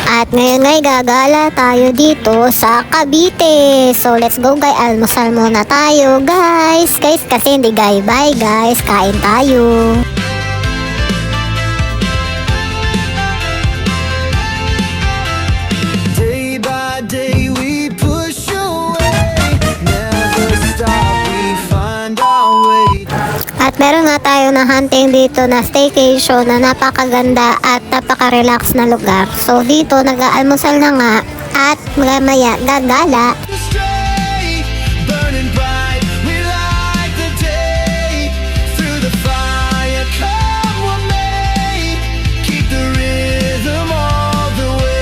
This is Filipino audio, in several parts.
At ngayon ngay gagala tayo dito sa Cavite. So let's go guys, almusal muna tayo guys. Kasi hindi guys, bye guys, kain tayo. Day by day we push away, never stop, we find our way. At meron nga tayo na hunting dito na staycation na napakaganda at napaka-relax na lugar. So dito nag-aalmusal na nga at maya gagala. Straight, burning bright, we light the day. Through the fire, come what may, keep the rhythm all the way.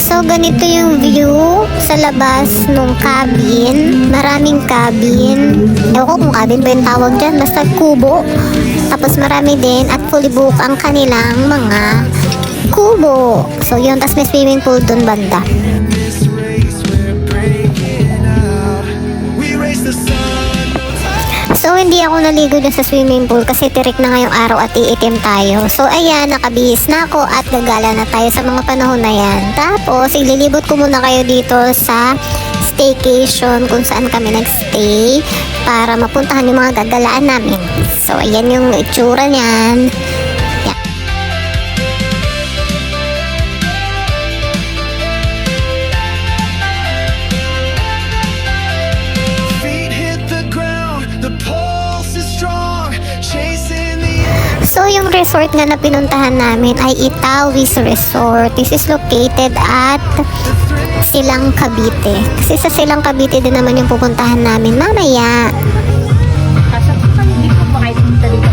So ganito yung view sa labas nung cabin. Maraming cabin. Ewan ko kung cabin ba yung tawag dyan. Basta kubo. Tapos marami din at fully book ang kanilang mga kubo. So yun, tapos may swimming pool dun banda. This race we're breaking out, we race the sun. So hindi ako naligo dun sa swimming pool kasi tirik na ngayong araw at iitim tayo. So ayan, nakabihis na ako at gagala na tayo sa mga panahon na yan. Tapos ililibot ko muna kayo dito sa staycation kung saan kami nagstay para mapuntahan yung mga gagalaan namin. So ayan yung itsura niyan. Feet hit the ground, the pulse is strong, chasing the air. So yung resort nga na pinuntahan namin ay Itawis Resort. This is located at Silang Cavite. Kasi sa Silang Cavite din naman yung pupuntahan namin mamaya.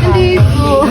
Hindi po.